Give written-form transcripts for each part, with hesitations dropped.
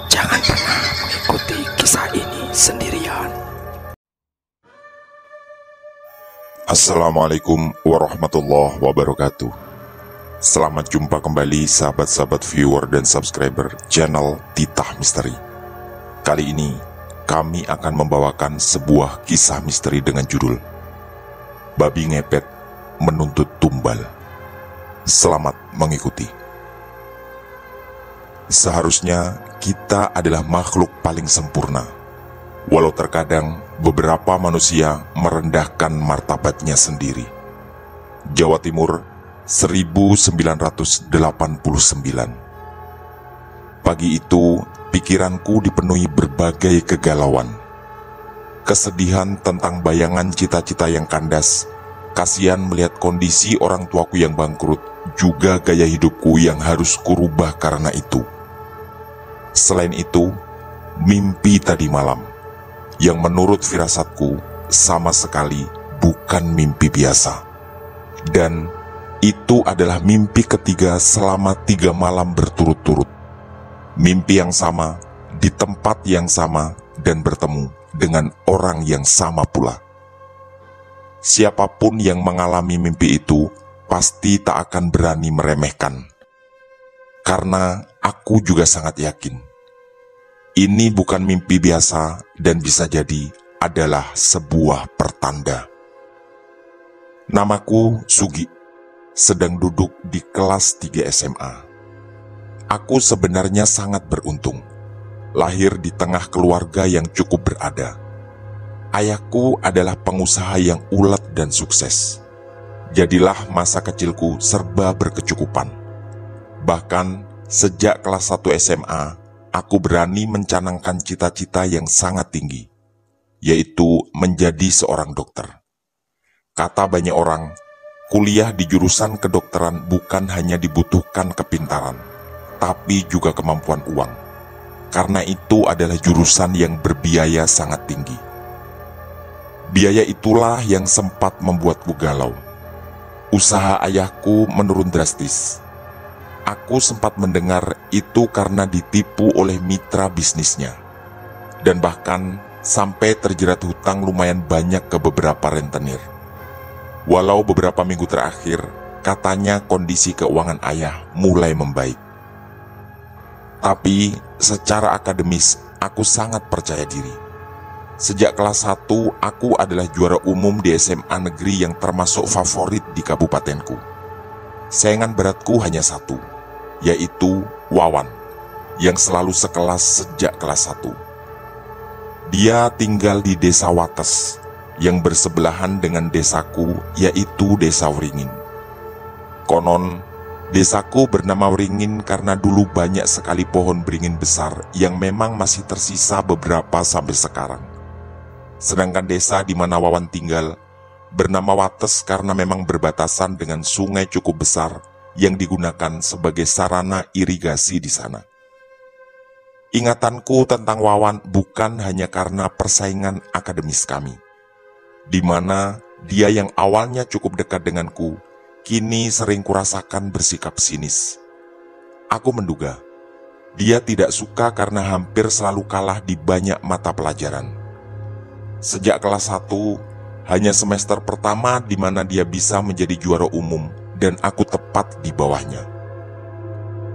Jangan pernah mengikuti kisah ini sendirian. Assalamualaikum warahmatullahi wabarakatuh. Selamat jumpa kembali sahabat-sahabat viewer dan subscriber channel Titah Misteri. Kali ini kami akan membawakan sebuah kisah misteri dengan judul Babi Ngepet Menuntut Tumbal. Selamat mengikuti. Seharusnya kita adalah makhluk paling sempurna, walau terkadang beberapa manusia merendahkan martabatnya sendiri. Jawa Timur, 1989. Pagi itu, pikiranku dipenuhi berbagai kegalauan. Kesedihan tentang bayangan cita-cita yang kandas, kasihan melihat kondisi orang tuaku yang bangkrut, juga gaya hidupku yang harus kurubah karena itu. Selain itu, mimpi tadi malam, yang menurut firasatku sama sekali bukan mimpi biasa. Dan itu adalah mimpi ketiga selama 3 malam berturut-turut. Mimpi yang sama, di tempat yang sama, dan bertemu dengan orang yang sama pula. Siapapun yang mengalami mimpi itu, pasti tak akan berani meremehkan. Karena aku juga sangat yakin, ini bukan mimpi biasa dan bisa jadi adalah sebuah pertanda. Namaku Sugi, sedang duduk di kelas 3 SMA. Aku sebenarnya sangat beruntung, lahir di tengah keluarga yang cukup berada. Ayahku adalah pengusaha yang ulet dan sukses. Jadilah masa kecilku serba berkecukupan. Bahkan sejak kelas 1 SMA, aku berani mencanangkan cita-cita yang sangat tinggi, yaitu menjadi seorang dokter. Kata banyak orang, kuliah di jurusan kedokteran bukan hanya dibutuhkan kepintaran, tapi juga kemampuan uang. Karena itu adalah jurusan yang berbiaya sangat tinggi. Biaya itulah yang sempat membuatku galau. Usaha ayahku menurun drastis. Aku sempat mendengar itu karena ditipu oleh mitra bisnisnya. Dan bahkan sampai terjerat hutang lumayan banyak ke beberapa rentenir. Walau beberapa minggu terakhir, katanya kondisi keuangan ayah mulai membaik. Tapi secara akademis, aku sangat percaya diri. Sejak kelas 1, aku adalah juara umum di SMA negeri yang termasuk favorit di kabupatenku. Saingan beratku hanya satu, yaitu Wawan, yang selalu sekelas sejak kelas 1. Dia tinggal di desa Wates, yang bersebelahan dengan desaku, yaitu desa Wringin. Konon, desaku bernama Wringin karena dulu banyak sekali pohon beringin besar yang memang masih tersisa beberapa sampai sekarang. Sedangkan desa di mana Wawan tinggal bernama Wates karena memang berbatasan dengan sungai cukup besar yang digunakan sebagai sarana irigasi di sana. Ingatanku tentang Wawan bukan hanya karena persaingan akademis kami, di mana dia yang awalnya cukup dekat denganku, kini sering kurasakan bersikap sinis. Aku menduga, dia tidak suka karena hampir selalu kalah di banyak mata pelajaran. Sejak kelas 1, hanya semester pertama di mana dia bisa menjadi juara umum dan aku tepat di bawahnya.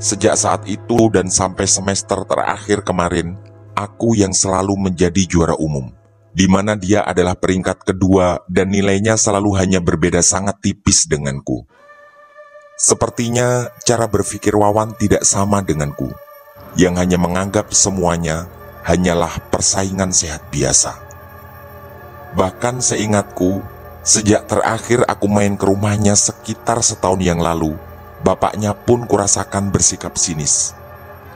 Sejak saat itu dan sampai semester terakhir kemarin, aku yang selalu menjadi juara umum, di mana dia adalah peringkat kedua dan nilainya selalu hanya berbeda sangat tipis denganku. Sepertinya cara berpikir Wawan tidak sama denganku, yang hanya menganggap semuanya hanyalah persaingan sehat biasa. Bahkan seingatku, sejak terakhir aku main ke rumahnya sekitar setahun yang lalu, bapaknya pun kurasakan bersikap sinis.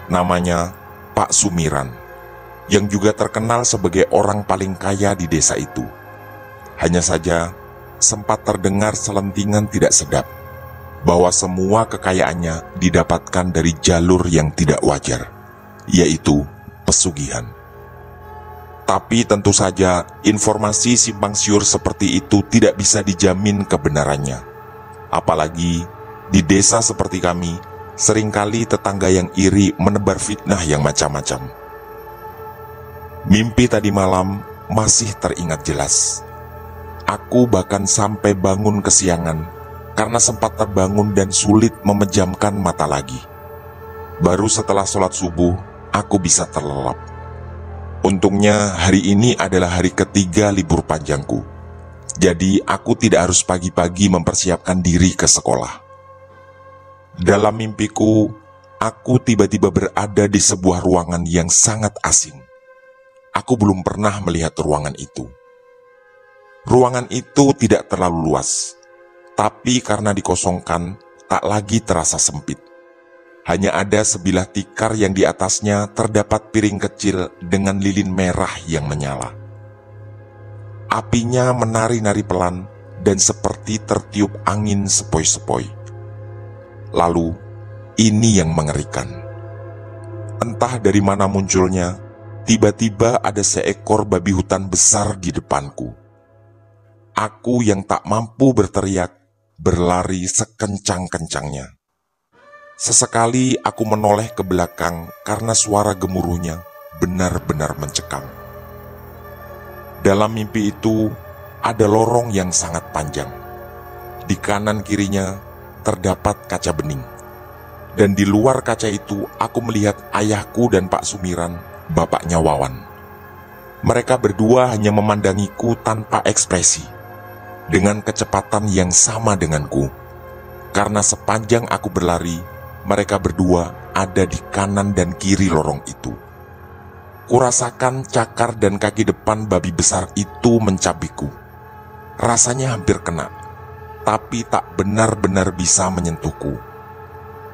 Namanya Pak Sumiran, yang juga terkenal sebagai orang paling kaya di desa itu. Hanya saja, sempat terdengar selentingan tidak sedap, bahwa semua kekayaannya didapatkan dari jalur yang tidak wajar, yaitu pesugihan. Tapi tentu saja informasi simpang siur seperti itu tidak bisa dijamin kebenarannya. Apalagi di desa seperti kami, seringkali tetangga yang iri menebar fitnah yang macam-macam. Mimpi tadi malam masih teringat jelas. Aku bahkan sampai bangun kesiangan karena sempat terbangun dan sulit memejamkan mata lagi. Baru setelah sholat subuh, aku bisa terlelap. Untungnya hari ini adalah hari ketiga libur panjangku. Jadi aku tidak harus pagi-pagi mempersiapkan diri ke sekolah. Dalam mimpiku, aku tiba-tiba berada di sebuah ruangan yang sangat asing. Aku belum pernah melihat ruangan itu. Ruangan itu tidak terlalu luas, tapi karena dikosongkan, tak lagi terasa sempit. Hanya ada sebilah tikar yang di atasnya terdapat piring kecil dengan lilin merah yang menyala. Apinya menari-nari pelan dan seperti tertiup angin sepoi-sepoi. Lalu, ini yang mengerikan. Entah dari mana munculnya, tiba-tiba ada seekor babi hutan besar di depanku. Aku yang tak mampu berteriak, berlari sekencang-kencangnya. Sesekali aku menoleh ke belakang karena suara gemuruhnya benar-benar mencekam. Dalam mimpi itu, ada lorong yang sangat panjang. Di kanan kirinya terdapat kaca bening. Dan di luar kaca itu, aku melihat ayahku dan Pak Sumiran, bapaknya Wawan. Mereka berdua hanya memandangiku tanpa ekspresi, dengan kecepatan yang sama denganku. Karena sepanjang aku berlari, mereka berdua ada di kanan dan kiri lorong itu. Kurasakan cakar dan kaki depan babi besar itu mencabikku. Rasanya hampir kena, tapi tak benar-benar bisa menyentuhku.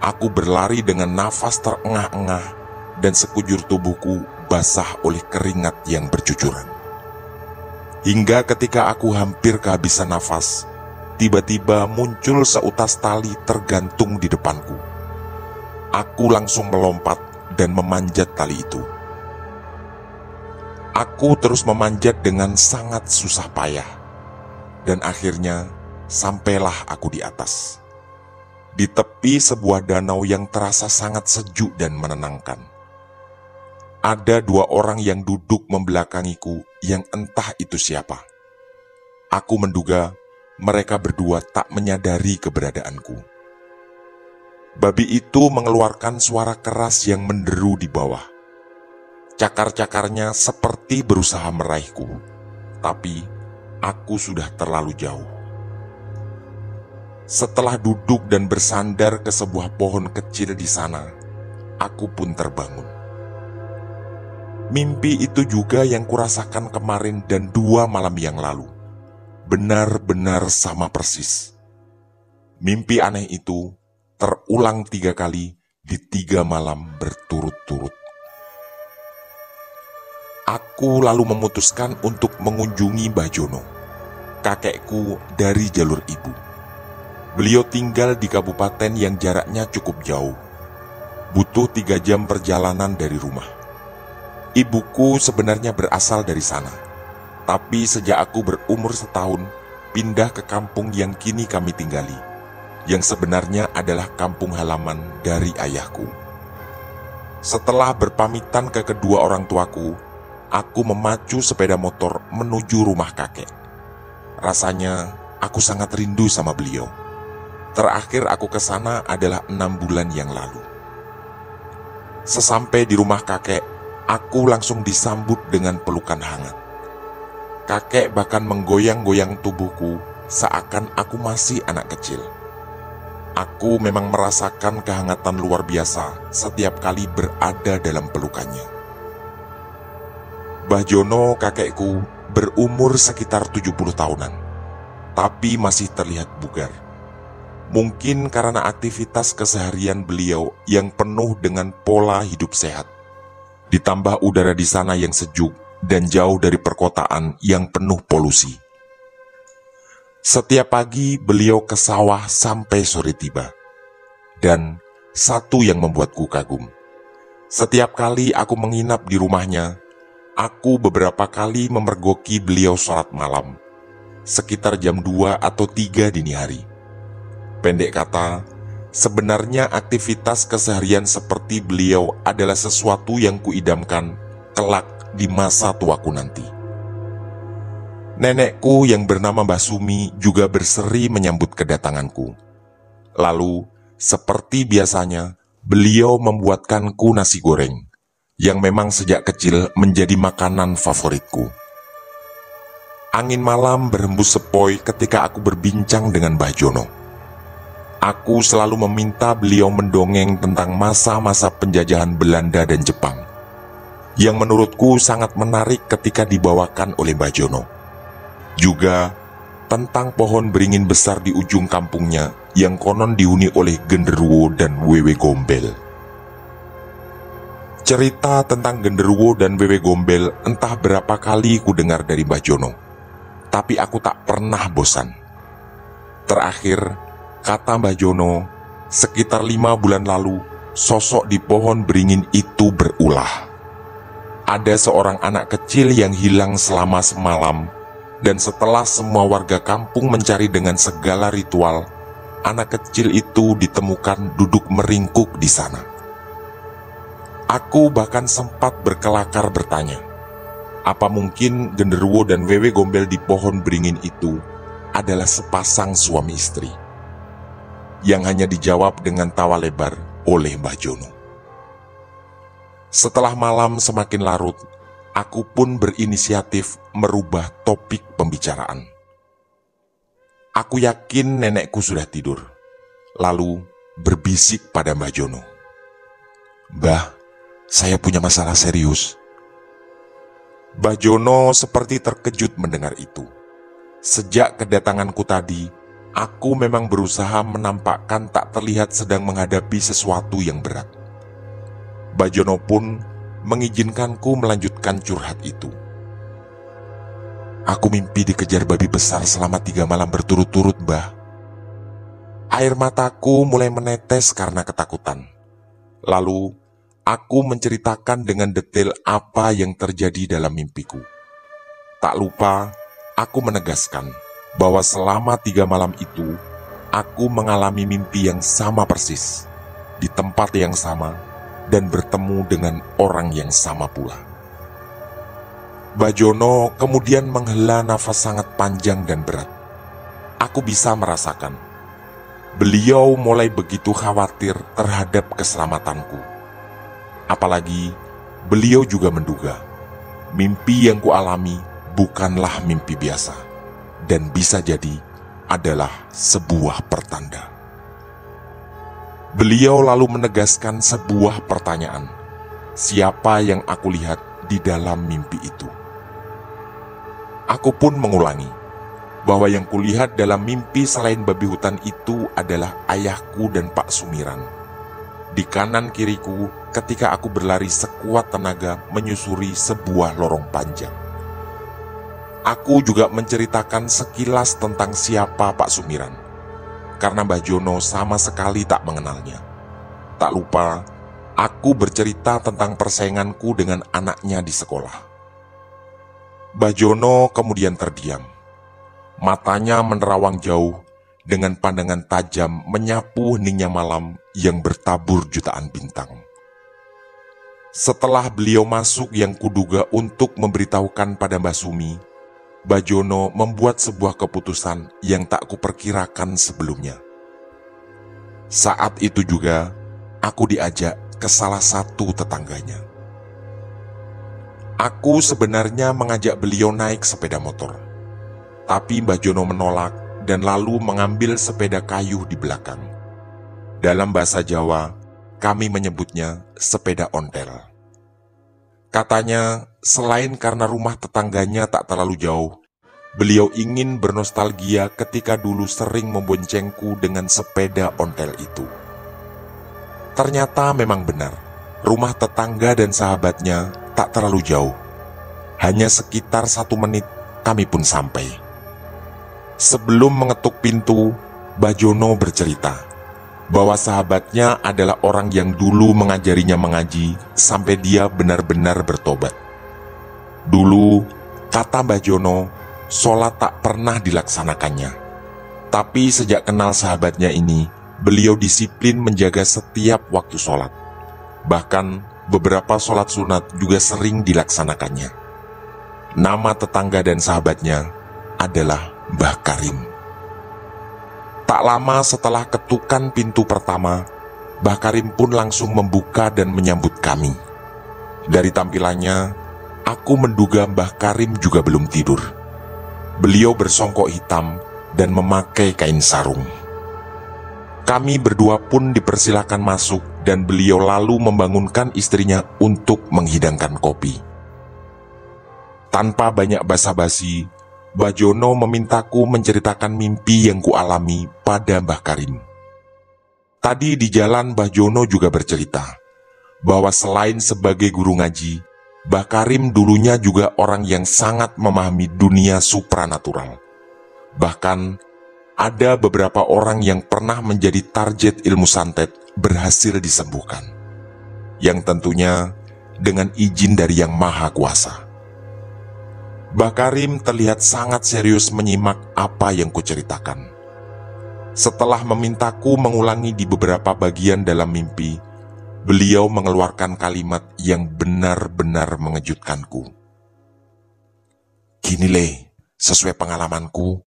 Aku berlari dengan nafas terengah-engah dan sekujur tubuhku basah oleh keringat yang bercucuran. Hingga ketika aku hampir kehabisan nafas, tiba-tiba muncul seutas tali tergantung di depanku. Aku langsung melompat dan memanjat tali itu. Aku terus memanjat dengan sangat susah payah. Dan akhirnya sampailah aku di atas. Di tepi sebuah danau yang terasa sangat sejuk dan menenangkan. Ada dua orang yang duduk membelakangiku yang entah itu siapa. Aku menduga mereka berdua tak menyadari keberadaanku. Babi itu mengeluarkan suara keras yang menderu di bawah. Cakar-cakarnya seperti berusaha meraihku, tapi aku sudah terlalu jauh. Setelah duduk dan bersandar ke sebuah pohon kecil di sana, aku pun terbangun. Mimpi itu juga yang kurasakan kemarin dan 2 malam yang lalu. Benar-benar sama persis. Mimpi aneh itu terulang 3 kali di 3 malam berturut-turut. Aku lalu memutuskan untuk mengunjungi Mbah Jono, kakekku dari jalur ibu. Beliau tinggal di kabupaten yang jaraknya cukup jauh. Butuh 3 jam perjalanan dari rumah. Ibuku sebenarnya berasal dari sana, tapi sejak aku berumur setahun, pindah ke kampung yang kini kami tinggali, yang sebenarnya adalah kampung halaman dari ayahku. Setelah berpamitan ke kedua orang tuaku, aku memacu sepeda motor menuju rumah kakek. Rasanya aku sangat rindu sama beliau. Terakhir aku ke sana adalah 6 bulan yang lalu. Sesampai di rumah kakek, aku langsung disambut dengan pelukan hangat. Kakek bahkan menggoyang-goyang tubuhku seakan aku masih anak kecil. Aku memang merasakan kehangatan luar biasa setiap kali berada dalam pelukannya. Mbah Jono, kakekku, berumur sekitar 70 tahunan, tapi masih terlihat bugar. Mungkin karena aktivitas keseharian beliau yang penuh dengan pola hidup sehat. Ditambah udara di sana yang sejuk dan jauh dari perkotaan yang penuh polusi. Setiap pagi beliau ke sawah sampai sore tiba. Dan satu yang membuatku kagum. Setiap kali aku menginap di rumahnya, aku beberapa kali memergoki beliau sholat malam, sekitar jam 2 atau 3 dini hari. Pendek kata, sebenarnya aktivitas keseharian seperti beliau adalah sesuatu yang kuidamkan kelak di masa tuaku nanti. Nenekku yang bernama Mbah Sumi juga berseri menyambut kedatanganku. Lalu, seperti biasanya, beliau membuatkanku nasi goreng, yang memang sejak kecil menjadi makanan favoritku. Angin malam berhembus sepoi ketika aku berbincang dengan Mbah Jono. Aku selalu meminta beliau mendongeng tentang masa-masa penjajahan Belanda dan Jepang, yang menurutku sangat menarik ketika dibawakan oleh Mbah Jono. Juga tentang pohon beringin besar di ujung kampungnya yang konon dihuni oleh genderuwo dan wewe gombel. Cerita tentang genderuwo dan wewe gombel entah berapa kali ku dengar dari Mbah Jono, tapi aku tak pernah bosan. Terakhir, kata Mbah Jono, sekitar 5 bulan lalu, sosok di pohon beringin itu berulah. Ada seorang anak kecil yang hilang selama semalam, dan setelah semua warga kampung mencari dengan segala ritual, anak kecil itu ditemukan duduk meringkuk di sana. Aku bahkan sempat berkelakar bertanya, apa mungkin genderuwo dan wewe gombel di pohon beringin itu adalah sepasang suami istri? Yang hanya dijawab dengan tawa lebar oleh Mbah Jono. Setelah malam semakin larut, aku pun berinisiatif merubah topik pembicaraan. Aku yakin nenekku sudah tidur, lalu berbisik pada Mbah Jono. "Mbah, saya punya masalah serius." Mbah Jono seperti terkejut mendengar itu. Sejak kedatanganku tadi, aku memang berusaha menampakkan tak terlihat sedang menghadapi sesuatu yang berat. Mbah Jono pun mengizinkanku melanjutkan curhat itu. "Aku mimpi dikejar babi besar selama 3 malam berturut-turut, Mbah." Air mataku mulai menetes karena ketakutan. Lalu, aku menceritakan dengan detail apa yang terjadi dalam mimpiku. Tak lupa, aku menegaskan bahwa selama 3 malam itu, aku mengalami mimpi yang sama persis, di tempat yang sama, dan bertemu dengan orang yang sama pula. Mbah Jono kemudian menghela nafas sangat panjang dan berat. Aku bisa merasakan. Beliau mulai begitu khawatir terhadap keselamatanku. Apalagi, beliau juga menduga, mimpi yang kualami bukanlah mimpi biasa, dan bisa jadi adalah sebuah pertanda. Beliau lalu menegaskan sebuah pertanyaan, siapa yang aku lihat di dalam mimpi itu? Aku pun mengulangi, bahwa yang kulihat dalam mimpi selain babi hutan itu adalah ayahku dan Pak Sumiran. Di kanan kiriku ketika aku berlari sekuat tenaga menyusuri sebuah lorong panjang. Aku juga menceritakan sekilas tentang siapa Pak Sumiran, karena Mbah Jono sama sekali tak mengenalnya. Tak lupa, aku bercerita tentang persainganku dengan anaknya di sekolah. Mbah Jono kemudian terdiam. Matanya menerawang jauh dengan pandangan tajam menyapu heningnya malam yang bertabur jutaan bintang. Setelah beliau masuk yang kuduga untuk memberitahukan pada Mbah Sumi, Mbah Jono membuat sebuah keputusan yang tak kuperkirakan sebelumnya. Saat itu juga, aku diajak ke salah satu tetangganya. Aku sebenarnya mengajak beliau naik sepeda motor, tapi Mbah Jono menolak dan lalu mengambil sepeda kayu di belakang. Dalam bahasa Jawa, kami menyebutnya sepeda ontel. Katanya, selain karena rumah tetangganya tak terlalu jauh, beliau ingin bernostalgia ketika dulu sering memboncengku dengan sepeda ontel itu. Ternyata memang benar, rumah tetangga dan sahabatnya tak terlalu jauh. Hanya sekitar 1 menit kami pun sampai. Sebelum mengetuk pintu, Mbah Jono bercerita bahwa sahabatnya adalah orang yang dulu mengajarinya mengaji sampai dia benar-benar bertobat. Dulu, kata Mbah Jono, sholat tak pernah dilaksanakannya. Tapi sejak kenal sahabatnya ini, beliau disiplin menjaga setiap waktu sholat. Bahkan beberapa sholat sunat juga sering dilaksanakannya. Nama tetangga dan sahabatnya adalah Mbah Karim. Tak lama setelah ketukan pintu pertama, Mbah Karim pun langsung membuka dan menyambut kami. Dari tampilannya, aku menduga Mbah Karim juga belum tidur. Beliau bersongkok hitam dan memakai kain sarung. Kami berdua pun dipersilakan masuk dan beliau lalu membangunkan istrinya untuk menghidangkan kopi. Tanpa banyak basa-basi, Mbah Jono memintaku menceritakan mimpi yang kualami pada Mbah Karim. Tadi di jalan Mbah Jono juga bercerita bahwa selain sebagai guru ngaji, Mbah Karim dulunya juga orang yang sangat memahami dunia supranatural. Bahkan ada beberapa orang yang pernah menjadi target ilmu santet berhasil disembuhkan, yang tentunya dengan izin dari Yang Maha Kuasa. Mbah Karim terlihat sangat serius menyimak apa yang kuceritakan. Setelah memintaku mengulangi di beberapa bagian dalam mimpi, beliau mengeluarkan kalimat yang benar-benar mengejutkanku. "Gini Le, sesuai pengalamanku,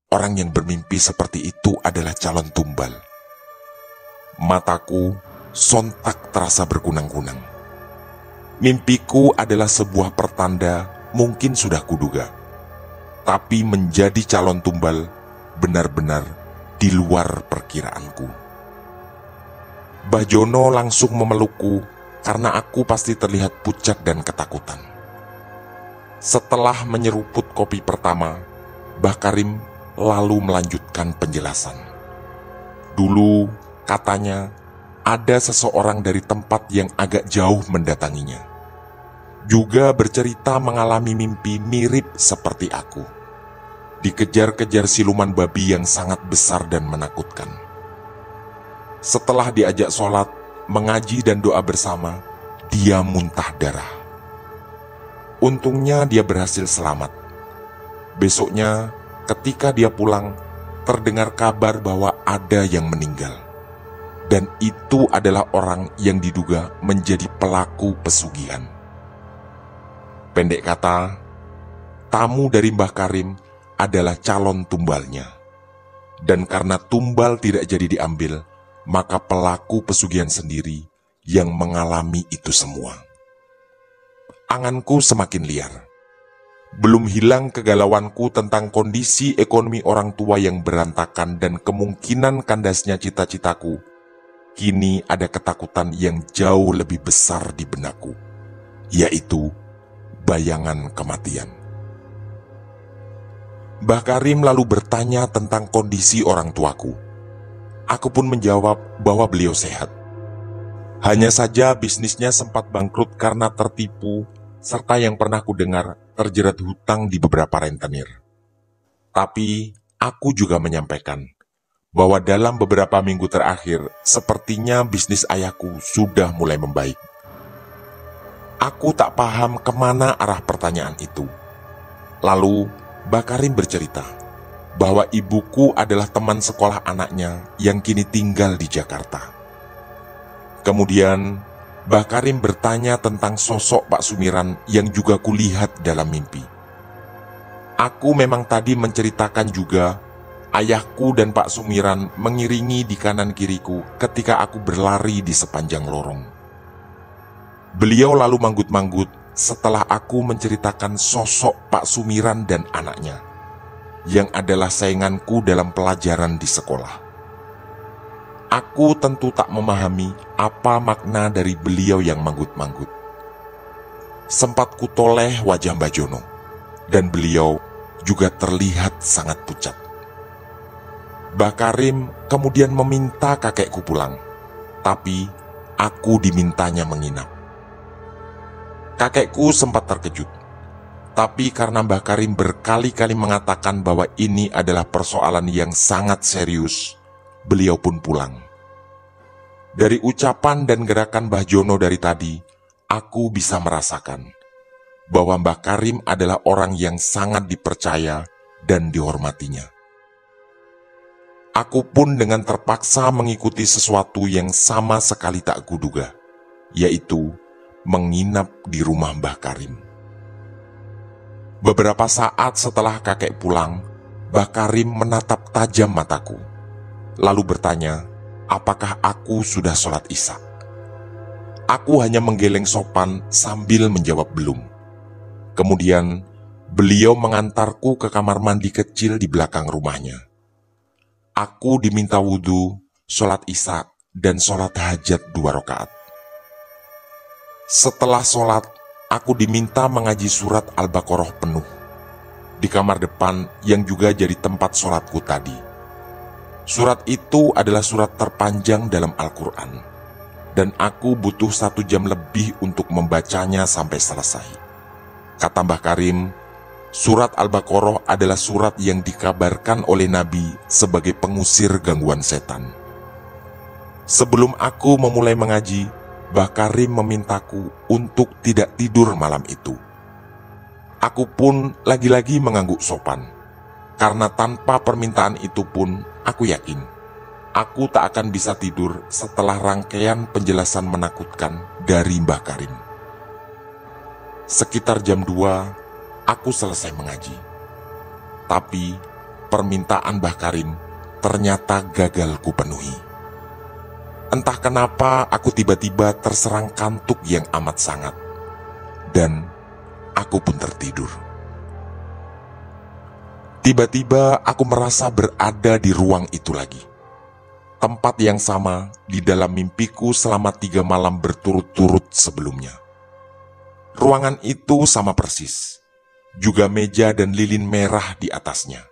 orang yang bermimpi seperti itu adalah calon tumbal." Mataku sontak terasa berkunang-kunang. Mimpiku adalah sebuah pertanda, mungkin sudah kuduga. Tapi menjadi calon tumbal benar-benar di luar perkiraanku. Mbah Jono langsung memelukku karena aku pasti terlihat pucat dan ketakutan. Setelah menyeruput kopi pertama, Mbah Karim lalu melanjutkan penjelasan. Dulu, katanya, ada seseorang dari tempat yang agak jauh mendatanginya. Juga bercerita mengalami mimpi mirip seperti aku. Dikejar-kejar siluman babi yang sangat besar dan menakutkan. Setelah diajak sholat, mengaji dan doa bersama, dia muntah darah. Untungnya dia berhasil selamat. Besoknya, ketika dia pulang, terdengar kabar bahwa ada yang meninggal. Dan itu adalah orang yang diduga menjadi pelaku pesugihan. Pendek kata, tamu dari Mbah Karim adalah calon tumbalnya. Dan karena tumbal tidak jadi diambil, maka pelaku pesugihan sendiri yang mengalami itu semua. Anganku semakin liar. Belum hilang kegalauanku tentang kondisi ekonomi orang tua yang berantakan dan kemungkinan kandasnya cita-citaku. Kini ada ketakutan yang jauh lebih besar di benakku, yaitu bayangan kematian. Mbah Karim lalu bertanya tentang kondisi orang tuaku. Aku pun menjawab bahwa beliau sehat. Hanya saja bisnisnya sempat bangkrut karena tertipu, serta yang pernah kudengar terjerat hutang di beberapa rentenir. Tapi aku juga menyampaikan bahwa dalam beberapa minggu terakhir, sepertinya bisnis ayahku sudah mulai membaik. Aku tak paham kemana arah pertanyaan itu. Lalu Mbah Karim bercerita bahwa ibuku adalah teman sekolah anaknya yang kini tinggal di Jakarta. Kemudian Mbah Karim bertanya tentang sosok Pak Sumiran yang juga kulihat dalam mimpi. Aku memang tadi menceritakan juga ayahku dan Pak Sumiran mengiringi di kanan kiriku ketika aku berlari di sepanjang lorong. Beliau lalu manggut-manggut setelah aku menceritakan sosok Pak Sumiran dan anaknya, yang adalah sainganku dalam pelajaran di sekolah. Aku tentu tak memahami apa makna dari beliau yang manggut-manggut. Sempat kutoleh wajah Mbah Jono, dan beliau juga terlihat sangat pucat. Mbah Karim kemudian meminta kakekku pulang, tapi aku dimintanya menginap. Kakekku sempat terkejut, tapi karena Mbah Karim berkali-kali mengatakan bahwa ini adalah persoalan yang sangat serius, beliau pun pulang. Dari ucapan dan gerakan Mbah Jono dari tadi, aku bisa merasakan bahwa Mbah Karim adalah orang yang sangat dipercaya dan dihormatinya. Aku pun dengan terpaksa mengikuti sesuatu yang sama sekali tak kuduga, yaitu menginap di rumah Mbah Karim. Beberapa saat setelah kakek pulang, Mbah Karim menatap tajam mataku, lalu bertanya, apakah aku sudah sholat Isya? Aku hanya menggeleng sopan sambil menjawab belum. Kemudian, beliau mengantarku ke kamar mandi kecil di belakang rumahnya. Aku diminta wudhu, sholat Isya, dan sholat hajat 2 rakaat. Setelah sholat, aku diminta mengaji surat Al-Baqarah penuh di kamar depan yang juga jadi tempat sholatku tadi. Surat itu adalah surat terpanjang dalam Al-Quran, dan aku butuh 1 jam lebih untuk membacanya sampai selesai. Kata Mbah Karim, surat Al-Baqarah adalah surat yang dikabarkan oleh Nabi sebagai pengusir gangguan setan. Sebelum aku memulai mengaji, Mbah Karim memintaku untuk tidak tidur malam itu. Aku pun lagi-lagi mengangguk sopan, karena tanpa permintaan itu pun aku yakin aku tak akan bisa tidur setelah rangkaian penjelasan menakutkan dari Mbah Karim. Sekitar jam 2, aku selesai mengaji. Tapi permintaan Mbah Karim ternyata gagal kupenuhi. Entah kenapa aku tiba-tiba terserang kantuk yang amat sangat, dan aku pun tertidur. Tiba-tiba aku merasa berada di ruang itu lagi. Tempat yang sama di dalam mimpiku selama 3 malam berturut-turut sebelumnya. Ruangan itu sama persis, juga meja dan lilin merah di atasnya.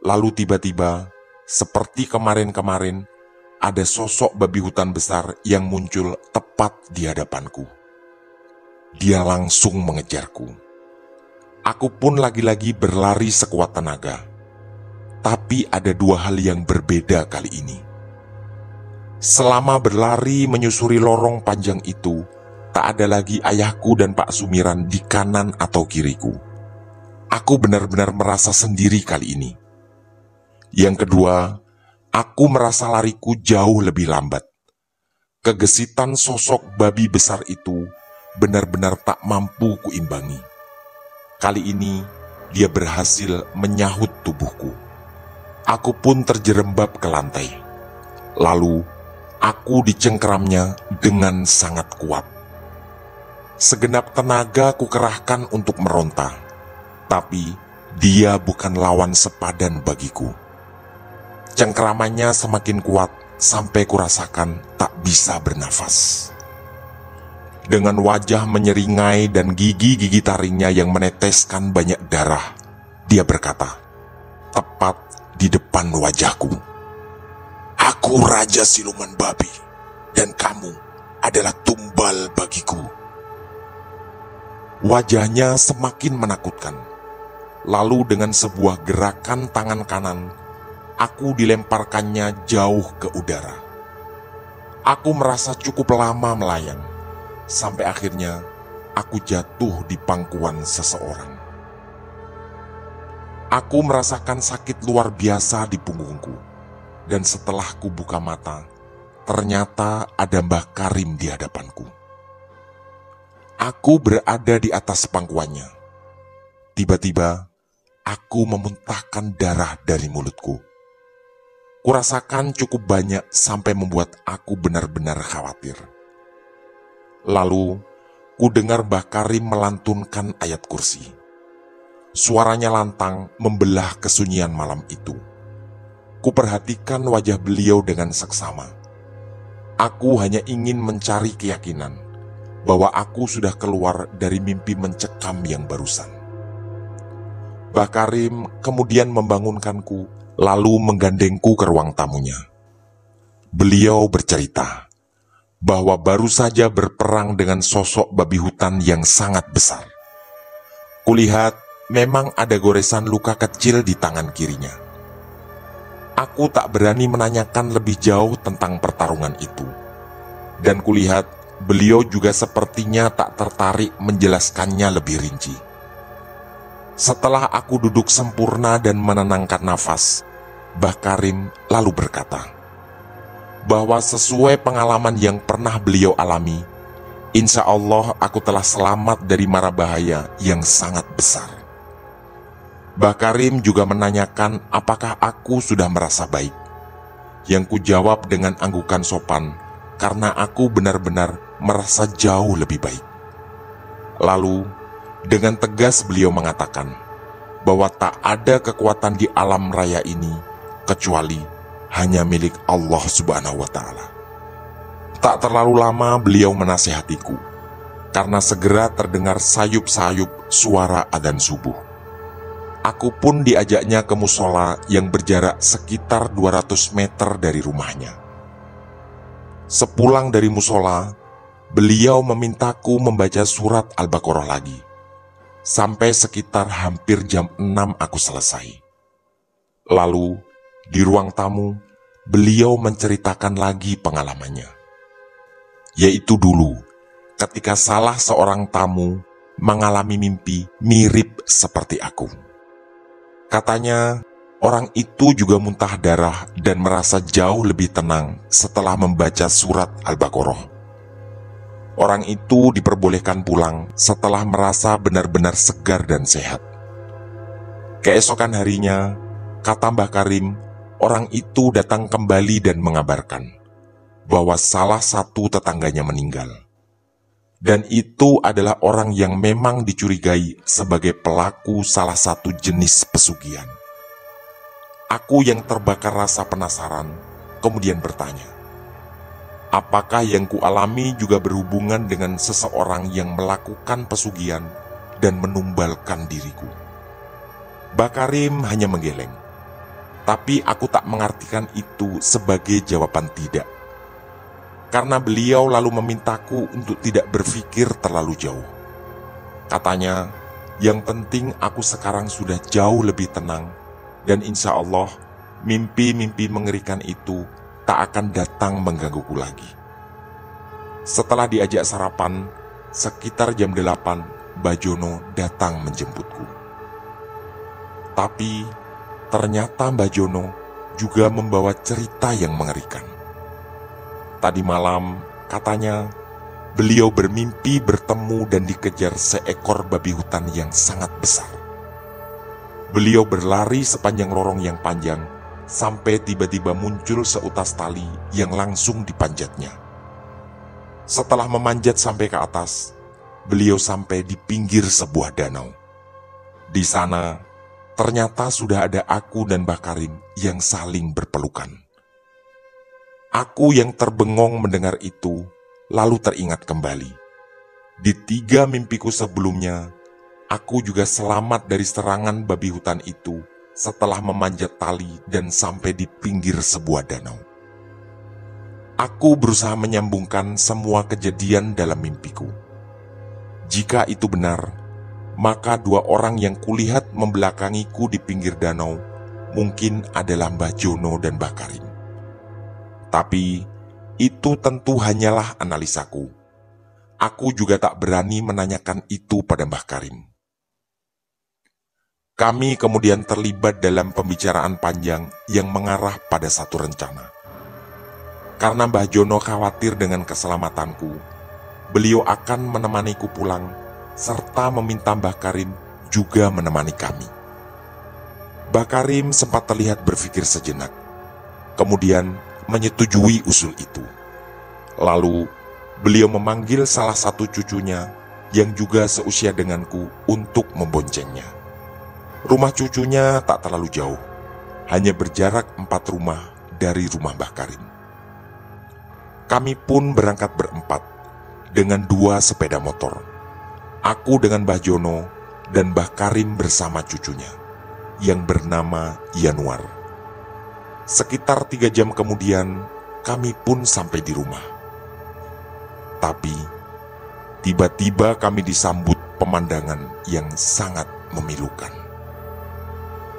Lalu tiba-tiba, seperti kemarin-kemarin, ada sosok babi hutan besar yang muncul tepat di hadapanku. Dia langsung mengejarku. Aku pun lagi-lagi berlari sekuat tenaga. Tapi ada 2 hal yang berbeda kali ini. Selama berlari menyusuri lorong panjang itu, tak ada lagi ayahku dan Pak Sumiran di kanan atau kiriku. Aku benar-benar merasa sendiri kali ini. Yang kedua, aku merasa lariku jauh lebih lambat. Kegesitan sosok babi besar itu benar-benar tak mampu kuimbangi. Kali ini, dia berhasil menyahut tubuhku. Aku pun terjerembab ke lantai. Lalu, aku dicengkeramnya dengan sangat kuat. Segenap tenaga kukerahkan untuk meronta, tapi dia bukan lawan sepadan bagiku. Cengkeramannya semakin kuat sampai kurasakan tak bisa bernafas. Dengan wajah menyeringai dan gigi-gigi taringnya yang meneteskan banyak darah, dia berkata, tepat di depan wajahku, "Aku Raja Siluman Babi, dan kamu adalah tumbal bagiku." Wajahnya semakin menakutkan. Lalu dengan sebuah gerakan tangan kanan, aku dilemparkannya jauh ke udara. Aku merasa cukup lama melayang, sampai akhirnya aku jatuh di pangkuan seseorang. Aku merasakan sakit luar biasa di punggungku, dan setelah ku buka mata, ternyata ada Mbah Karim di hadapanku. Aku berada di atas pangkuannya. Tiba-tiba, aku memuntahkan darah dari mulutku. Kurasakan cukup banyak sampai membuat aku benar-benar khawatir. Lalu, ku dengar Mbah Karim melantunkan ayat kursi. Suaranya lantang membelah kesunyian malam itu. Kuperhatikan wajah beliau dengan seksama. Aku hanya ingin mencari keyakinan bahwa aku sudah keluar dari mimpi mencekam yang barusan. Mbah Karim kemudian membangunkanku, lalu menggandengku ke ruang tamunya. Beliau bercerita bahwa baru saja berperang dengan sosok babi hutan yang sangat besar. Kulihat memang ada goresan luka kecil di tangan kirinya. Aku tak berani menanyakan lebih jauh tentang pertarungan itu. Dan kulihat beliau juga sepertinya tak tertarik menjelaskannya lebih rinci. Setelah aku duduk sempurna dan menenangkan nafas, Mbah Karim lalu berkata bahwa sesuai pengalaman yang pernah beliau alami, Insya Allah aku telah selamat dari mara bahaya yang sangat besar. Mbah Karim juga menanyakan apakah aku sudah merasa baik. Yang kujawab dengan anggukan sopan, karena aku benar-benar merasa jauh lebih baik. Lalu, dengan tegas beliau mengatakan bahwa tak ada kekuatan di alam raya ini kecuali hanya milik Allah Subhanahu wa Ta'ala. Tak terlalu lama beliau menasihatiku, karena segera terdengar sayup-sayup suara adzan subuh. Aku pun diajaknya ke musola yang berjarak sekitar 200 meter dari rumahnya. Sepulang dari musola, beliau memintaku membaca surat Al-Baqarah lagi. Sampai sekitar hampir jam 6 aku selesai. Lalu, di ruang tamu, beliau menceritakan lagi pengalamannya. Yaitu dulu, ketika salah seorang tamu mengalami mimpi mirip seperti aku. Katanya, orang itu juga muntah darah dan merasa jauh lebih tenang setelah membaca surat Al-Baqarah. Orang itu diperbolehkan pulang setelah merasa benar-benar segar dan sehat. Keesokan harinya, kata Mbah Karim, orang itu datang kembali dan mengabarkan bahwa salah satu tetangganya meninggal. Dan itu adalah orang yang memang dicurigai sebagai pelaku salah satu jenis pesugihan. Aku yang terbakar rasa penasaran, kemudian bertanya, apakah yang kualami juga berhubungan dengan seseorang yang melakukan pesugihan dan menumbalkan diriku? Mbah Karim hanya menggeleng, tapi aku tak mengartikan itu sebagai jawaban tidak. Karena beliau lalu memintaku untuk tidak berpikir terlalu jauh. Katanya, yang penting aku sekarang sudah jauh lebih tenang, dan insya Allah mimpi-mimpi mengerikan itu tak akan datang menggangguku lagi. Setelah diajak sarapan, sekitar jam 8, Mbah Jono datang menjemputku. Tapi, ternyata Mbah Jono juga membawa cerita yang mengerikan. Tadi malam, katanya, beliau bermimpi bertemu dan dikejar seekor babi hutan yang sangat besar. Beliau berlari sepanjang lorong yang panjang, sampai tiba-tiba muncul seutas tali yang langsung dipanjatnya. Setelah memanjat sampai ke atas, beliau sampai di pinggir sebuah danau. Di sana, ternyata sudah ada aku dan Mbah Karim yang saling berpelukan. Aku yang terbengong mendengar itu, lalu teringat kembali. Di 3 mimpiku sebelumnya, aku juga selamat dari serangan babi hutan itu setelah memanjat tali dan sampai di pinggir sebuah danau. Aku berusaha menyambungkan semua kejadian dalam mimpiku. Jika itu benar, maka 2 orang yang kulihat membelakangiku di pinggir danau mungkin adalah Mbah Jono dan Mbah Karim. Tapi, itu tentu hanyalah analisaku. Aku juga tak berani menanyakan itu pada Mbah Karim. Kami kemudian terlibat dalam pembicaraan panjang yang mengarah pada satu rencana. Karena Mbah Jono khawatir dengan keselamatanku, beliau akan menemaniku pulang, serta meminta Mbah Karim juga menemani kami. Mbah Karim sempat terlihat berpikir sejenak, kemudian menyetujui usul itu. Lalu, beliau memanggil salah satu cucunya yang juga seusia denganku untuk memboncengnya. Rumah cucunya tak terlalu jauh, hanya berjarak 4 rumah dari rumah Mbah Karim. Kami pun berangkat berempat dengan 2 sepeda motor. Aku dengan Mbah Jono dan Mbah Karim bersama cucunya yang bernama Yanuar. Sekitar 3 jam kemudian, kami pun sampai di rumah. Tapi, tiba-tiba kami disambut pemandangan yang sangat memilukan.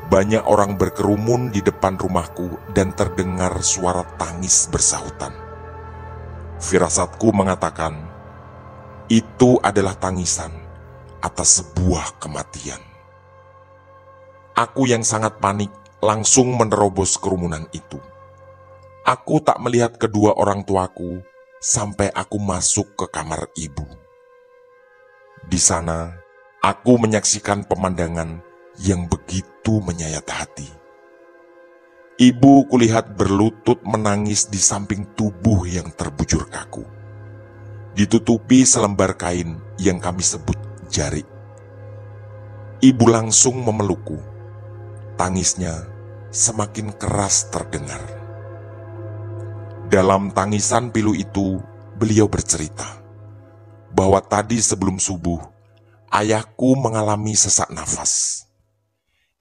Banyak orang berkerumun di depan rumahku dan terdengar suara tangis bersahutan. Firasatku mengatakan, itu adalah tangisan atas sebuah kematian. Aku yang sangat panik langsung menerobos kerumunan itu. Aku tak melihat kedua orang tuaku sampai aku masuk ke kamar ibu. Di sana, aku menyaksikan pemandangan yang begitu menyayat hati. Ibu kulihat berlutut menangis di samping tubuh yang terbujur kaku, ditutupi selembar kain yang kami sebut jarik. Ibu langsung memelukku. Tangisnya semakin keras terdengar. Dalam tangisan pilu itu, beliau bercerita bahwa tadi sebelum subuh, ayahku mengalami sesak nafas.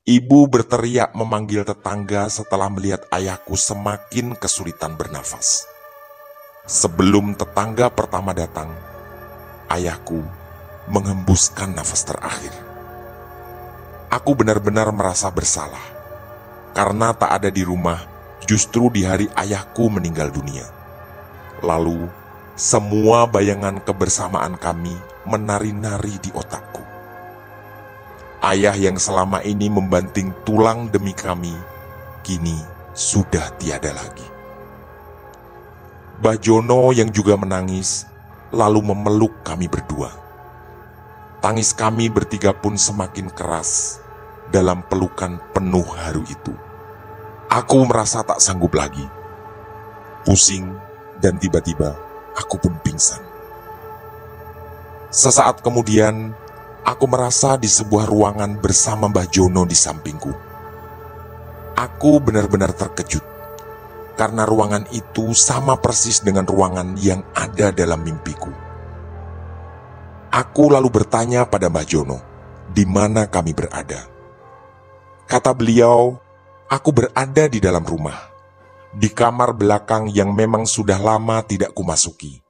Ibu berteriak memanggil tetangga setelah melihat ayahku semakin kesulitan bernafas. Sebelum tetangga pertama datang, ayahku menghembuskan nafas terakhir. Aku benar-benar merasa bersalah karena tak ada di rumah justru di hari ayahku meninggal dunia. Lalu, semua bayangan kebersamaan kami menari-nari di otakku. Ayah yang selama ini membanting tulang demi kami, kini sudah tiada lagi. Bajono yang juga menangis, lalu memeluk kami berdua. Tangis kami bertiga pun semakin keras dalam pelukan penuh haru itu. Aku merasa tak sanggup lagi. Pusing dan tiba-tiba aku pun pingsan. Sesaat kemudian, aku merasa di sebuah ruangan bersama Mbah Jono di sampingku. Aku benar-benar terkejut, karena ruangan itu sama persis dengan ruangan yang ada dalam mimpiku. Aku lalu bertanya pada Mbah Jono, di mana kami berada. Kata beliau, aku berada di dalam rumah, di kamar belakang yang memang sudah lama tidak kumasuki.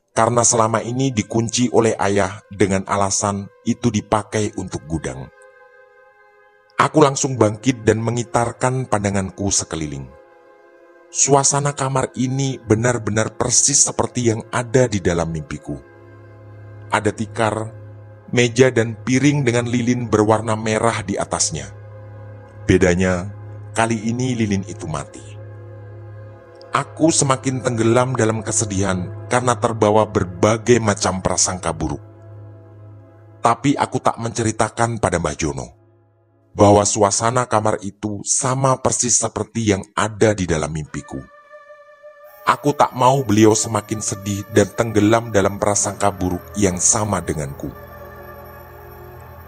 Karena selama ini dikunci oleh ayah dengan alasan itu dipakai untuk gudang. Aku langsung bangkit dan mengitarkan pandanganku sekeliling. Suasana kamar ini benar-benar persis seperti yang ada di dalam mimpiku. Ada tikar, meja dan piring dengan lilin berwarna merah di atasnya. Bedanya, kali ini lilin itu mati. Aku semakin tenggelam dalam kesedihan karena terbawa berbagai macam prasangka buruk. Tapi aku tak menceritakan pada Mbah Jono bahwa suasana kamar itu sama persis seperti yang ada di dalam mimpiku. Aku tak mau beliau semakin sedih dan tenggelam dalam prasangka buruk yang sama denganku.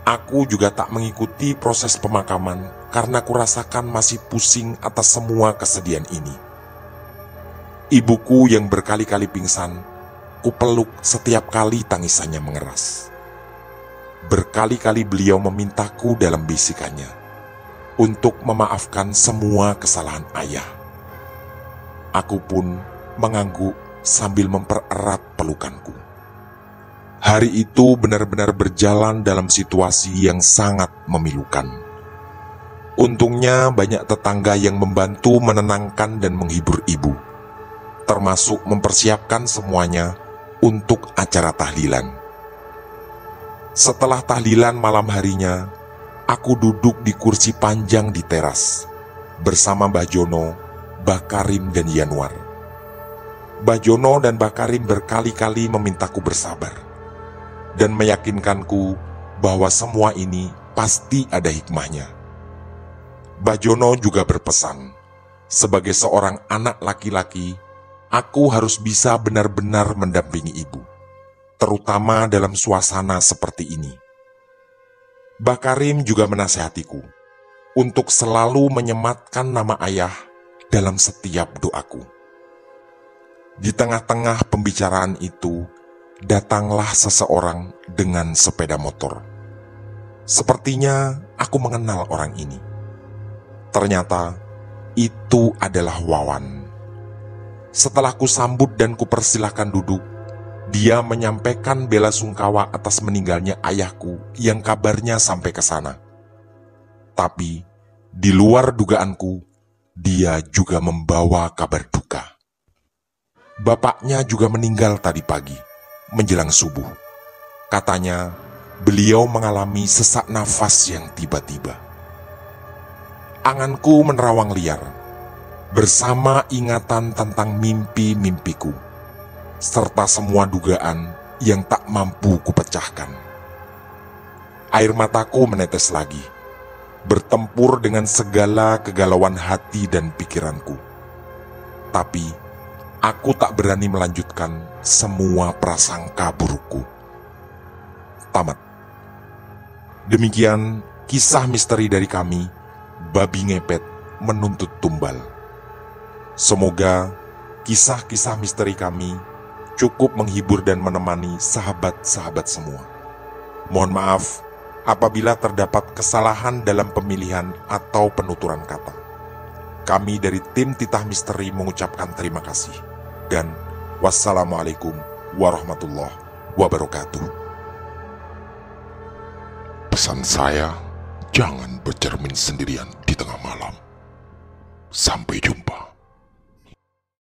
Aku juga tak mengikuti proses pemakaman karena kurasakan masih pusing atas semua kesedihan ini. Ibuku yang berkali-kali pingsan, kupeluk setiap kali tangisannya mengeras. Berkali-kali beliau memintaku dalam bisikannya untuk memaafkan semua kesalahan ayah. Aku pun mengangguk sambil mempererat pelukanku. Hari itu benar-benar berjalan dalam situasi yang sangat memilukan. Untungnya banyak tetangga yang membantu menenangkan dan menghibur ibu, termasuk mempersiapkan semuanya untuk acara tahlilan. Setelah tahlilan malam harinya, aku duduk di kursi panjang di teras bersama Mbah Jono, Mbah Karim dan Yanuar. Mbah Jono dan Mbah Karim berkali-kali memintaku bersabar dan meyakinkanku bahwa semua ini pasti ada hikmahnya. Mbah Jono juga berpesan, sebagai seorang anak laki-laki, aku harus bisa benar-benar mendampingi ibu, terutama dalam suasana seperti ini. Mbah Karim juga menasihatiku untuk selalu menyematkan nama ayah dalam setiap doaku. Di tengah-tengah pembicaraan itu, datanglah seseorang dengan sepeda motor. Sepertinya aku mengenal orang ini. Ternyata itu adalah Wawan. Setelah kusambut dan kupersilahkan duduk, dia menyampaikan bela sungkawa atas meninggalnya ayahku yang kabarnya sampai ke sana. Tapi di luar dugaanku, dia juga membawa kabar duka. Bapaknya juga meninggal tadi pagi, menjelang subuh. Katanya, beliau mengalami sesak nafas yang tiba-tiba. Anganku menerawang liar, bersama ingatan tentang mimpi-mimpiku. serta semua dugaan yang tak mampu kupecahkan. Air mataku menetes lagi, bertempur dengan segala kegalauan hati dan pikiranku. Tapi aku tak berani melanjutkan semua prasangka burukku. Tamat. Demikian kisah misteri dari kami, Babi Ngepet Menuntut Tumbal. Semoga kisah-kisah misteri kami cukup menghibur dan menemani sahabat-sahabat semua. Mohon maaf apabila terdapat kesalahan dalam pemilihan atau penuturan kata. Kami dari tim Titah Misteri mengucapkan terima kasih. Dan wassalamualaikum warahmatullahi wabarakatuh. Pesan saya, jangan bercermin sendirian di tengah malam.